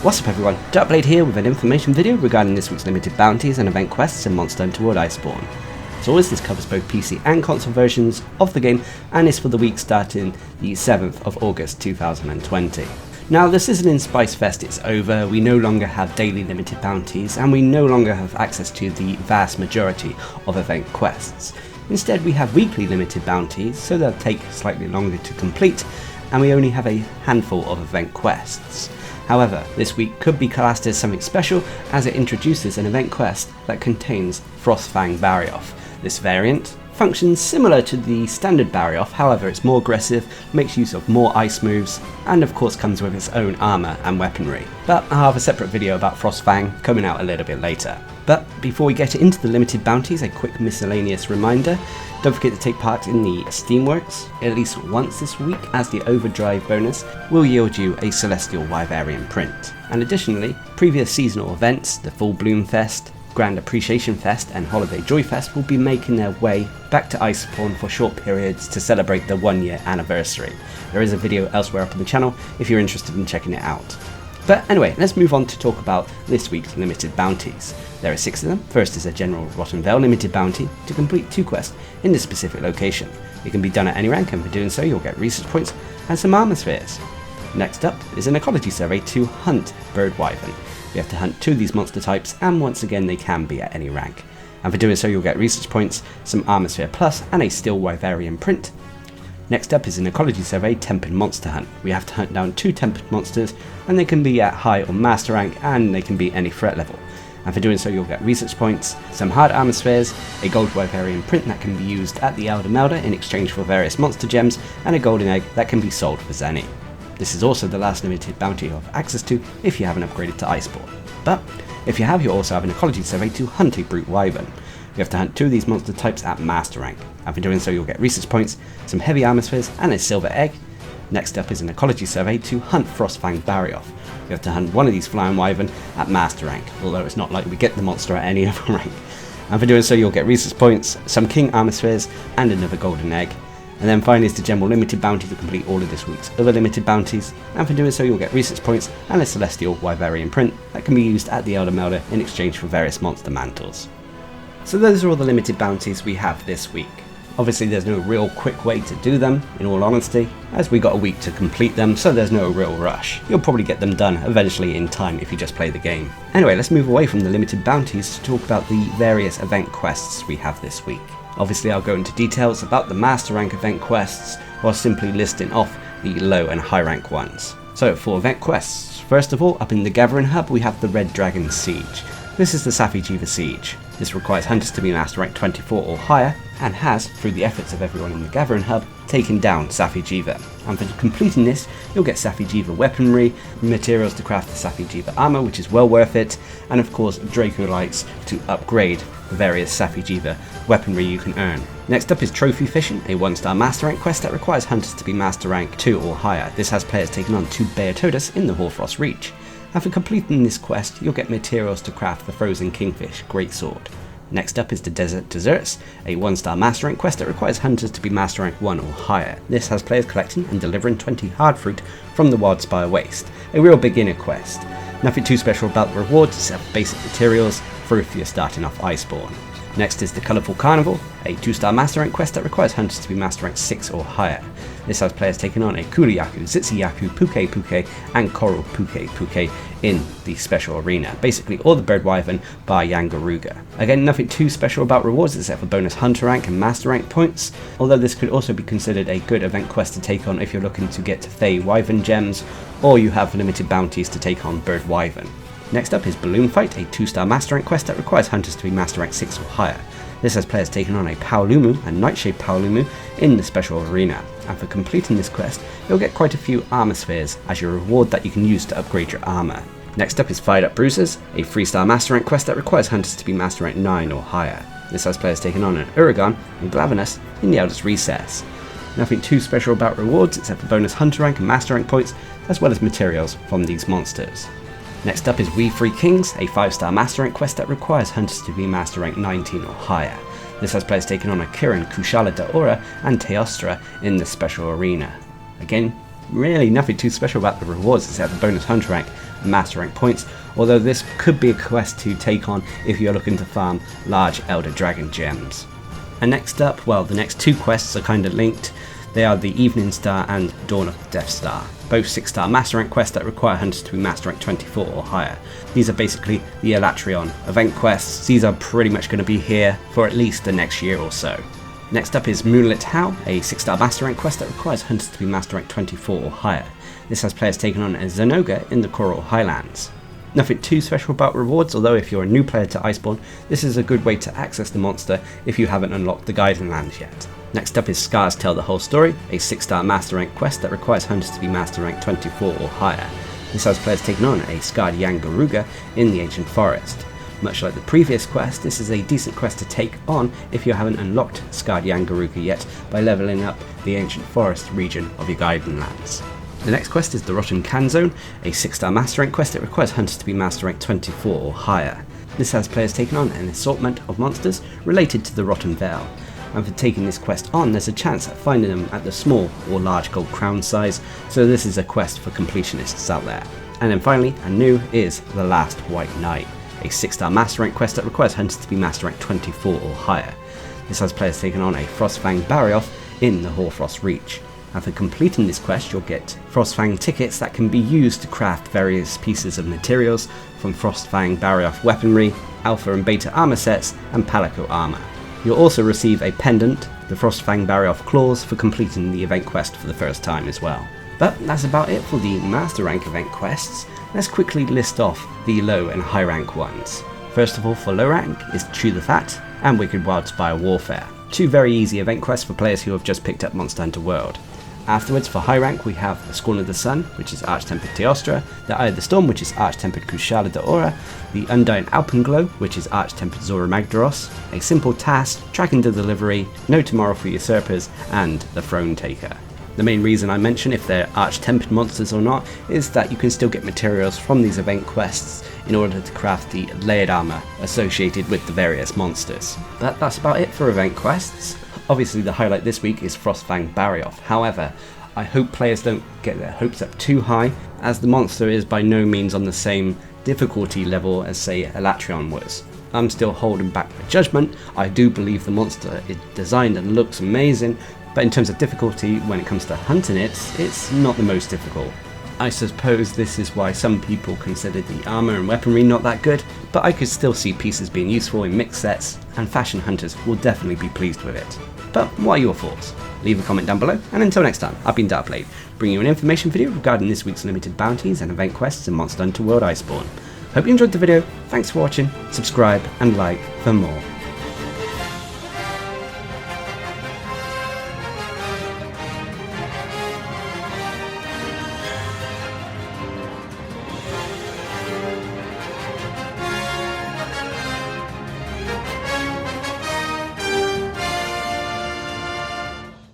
What's up everyone, Darcblade here with an information video regarding this week's limited bounties and event quests in Monster Hunter World Iceborne. As always, this covers both PC and console versions of the game and is for the week starting the 7th of August 2020. Now the season in Spice Fest is over, we no longer have daily limited bounties and we no longer have access to the vast majority of event quests. Instead we have weekly limited bounties, so they'll take slightly longer to complete, and we only have a handful of event quests. However, this week could be classed as something special as it introduces an event quest that contains FROSTFANG BARIOTH. This variant functions similar to the standard Barioth, however it's more aggressive, makes use of more ice moves, and of course comes with its own armour and weaponry. But I'll have a separate video about FROSTFANG coming out a little bit later. But before we get into the limited bounties, a quick miscellaneous reminder. Don't forget to take part in the Steamworks at least once this week, as the Overdrive bonus will yield you a Celestial Wyverian print. And additionally, previous seasonal events, the Full Bloom Fest, Grand Appreciation Fest and Holiday Joy Fest will be making their way back to Iceborne for short periods to celebrate the 1-year anniversary. There is a video elsewhere up on the channel if you're interested in checking it out. But anyway, let's move on to talk about this week's limited bounties. There are 6 of them. First is a General Rottenvale limited bounty to complete 2 quests in this specific location. It can be done at any rank, and for doing so you'll get research points and some armor spheres. Next up is an ecology survey to hunt Bird Wyvern. You have to hunt 2 of these monster types, and once again they can be at any rank. And for doing so you'll get research points, some armor sphere plus, and a Steel Wyverian print. Next up is an ecology survey Tempered Monster Hunt. We have to hunt down 2 tempered monsters, and they can be at high or master rank, and they can be any threat level. And for doing so you'll get research points, some hard armor spheres, a gold Wyverian print that can be used at the Elder Melder in exchange for various monster gems, and a golden egg that can be sold for Zenny. This is also the last limited bounty you have access to if you haven't upgraded to Iceborne. But if you have, you also have an ecology survey to hunt a Brute Wyvern. You have to hunt 2 of these monster types at master rank, and for doing so you'll get research points, some heavy armor spheres and a silver egg. Next up is an ecology survey to hunt FROSTFANG BARIOTH. You have to hunt 1 of these flying wyvern at master rank, although it's not like we get the monster at any other rank. And for doing so you'll get research points, some king armor spheres and another golden egg. And then finally is the general limited bounty to complete all of this week's other limited bounties, and for doing so you'll get research points and a Celestial Wyverian print that can be used at the Elder Melder in exchange for various monster mantles. So those are all the limited bounties we have this week. Obviously there's no real quick way to do them, in all honesty, as we got a week to complete them, so there's no real rush. You'll probably get them done eventually in time if you just play the game. Anyway, let's move away from the limited bounties to talk about the various event quests we have this week. Obviously I'll go into details about the master rank event quests, while simply listing off the low and high rank ones. So for event quests, first of all, up in the Gathering Hub we have the Red Dragon Siege. This is the safi'jiiva Siege. This requires hunters to be master rank 24 or higher, and has, through the efforts of everyone in the Gathering Hub, taken down safi'jiiva. And for completing this, you'll get safi'jiiva weaponry, materials to craft the safi'jiiva armor, which is well worth it, and of course Draco Lights to upgrade the various safi'jiiva weaponry you can earn. Next up is Trophy Fishing, a 1-star master rank quest that requires hunters to be master rank 2 or higher. This has players taking on 2 Beotodus in the Hoarfrost Reach. And for completing this quest, you'll get materials to craft the Frozen Kingfish Greatsword. Next up is the Desert Desserts, a 1-star master rank quest that requires hunters to be master rank 1 or higher. This has players collecting and delivering 20 hard fruit from the Wildspire Waste, a real beginner quest. Nothing too special about the rewards except basic materials for if you're starting off Iceborne. Next is the Colourful Carnival, a 2-star master rank quest that requires hunters to be master rank 6 or higher. This has players taking on a Kuliyaku, Zitsiyaku, Puke Puke and Coral Puke Puke in the special arena. Basically all the Bird Wyvern by Yangaruga. Again, nothing too special about rewards except for bonus hunter rank and master rank points, although this could also be considered a good event quest to take on if you're looking to get to Fey Wyvern gems, or you have limited bounties to take on Bird Wyvern. Next up is Balloon Fight, a 2-star master rank quest that requires hunters to be master rank 6 or higher. This has players taking on a Paolumu and Nightshade Paolumu in the special arena, and for completing this quest you'll get quite a few armor spheres as your reward that you can use to upgrade your armor. Next up is Up Bruises, a 3-star master rank quest that requires hunters to be master rank 9 or higher. This has players taking on an Uragon and Glavenus in the Eldest Recess. Nothing too special about rewards except for bonus hunter rank and master rank points, as well as materials from these monsters. Next up is We Free Kings, a 5-star master rank quest that requires hunters to be master rank 19 or higher. This has players taking on a Kirin, Kushala Daora and Teostra in the special arena. Again, really nothing too special about the rewards except the bonus hunter rank and master rank points, although this could be a quest to take on if you're looking to farm large Elder Dragon gems. And next up, well, the next two quests are kind of linked. They are the Evening Star and Dawn of the Death Star, both 6-star master rank quests that require hunters to be master rank 24 or higher. These are basically the Elatreon event quests. These are pretty much going to be here for at least the next year or so. Next up is Moonlit How, a 6-star master rank quest that requires hunters to be master rank 24 or higher. This has players taking on a Zinogre in the Coral Highlands. Nothing too special about rewards, although if you're a new player to Iceborne, this is a good way to access the monster if you haven't unlocked the Guiding Lands yet. Next up is Scars Tell the Whole Story, a 6-star master rank quest that requires hunters to be master rank 24 or higher. This has players taking on a scarred Yangaruga in the Ancient Forest. Much like the previous quest, this is a decent quest to take on if you haven't unlocked scarred Yangaruga yet by leveling up the Ancient Forest region of your Guiding Lands. The next quest is the Rotten Can Zone, a 6-star master rank quest that requires hunters to be master rank 24 or higher. This has players taking on an assortment of monsters related to the Rotten Vale, and for taking this quest on there's a chance at finding them at the small or large gold crown size, so this is a quest for completionists out there. And then finally, and new, is the Last White Knight, a 6-star master rank quest that requires hunters to be master rank 24 or higher. This has players taking on a FROSTFANG Barioth in the Hoarfrost Reach. And for completing this quest you'll get FROSTFANG tickets that can be used to craft various pieces of materials from FROSTFANG Barioth weaponry, alpha and beta armor sets, and palico armor. You'll also receive a pendant, the FROSTFANG Barioth claws, for completing the event quest for the first time as well. But that's about it for the master rank event quests. Let's quickly list off the low and high rank ones. First of all, for low rank is Chew the Fat and Wicked Wildspire Warfare, two very easy event quests for players who have just picked up Monster Hunter World. Afterwards, for high rank, we have the Scorn of the Sun, which is Arch-Tempered Teostra, the Eye of the Storm, which is Arch-Tempered Kushala Daora, the Undying Alpenglow, which is Arch-Tempered Zora Magdaros, a Simple Task, Tracking to Delivery, No Tomorrow for Usurpers, and the Throne Taker. The main reason I mention if they're Arch-Tempered monsters or not is that you can still get materials from these event quests in order to craft the layered armor associated with the various monsters. But that's about it for event quests. Obviously the highlight this week is FROSTFANG Barioth, however, I hope players don't get their hopes up too high, as the monster is by no means on the same difficulty level as say Elatreon was. I'm still holding back my judgment. I do believe the monster is designed and looks amazing, but in terms of difficulty when it comes to hunting it, it's not the most difficult. I suppose this is why some people consider the armor and weaponry not that good, but I could still see pieces being useful in mixed sets, and fashion hunters will definitely be pleased with it. But what are your thoughts? Leave a comment down below, and until next time, I've been Darcblade, bringing you an information video regarding this week's limited bounties and event quests in Monster Hunter World Iceborne. Hope you enjoyed the video, thanks for watching, subscribe and like for more.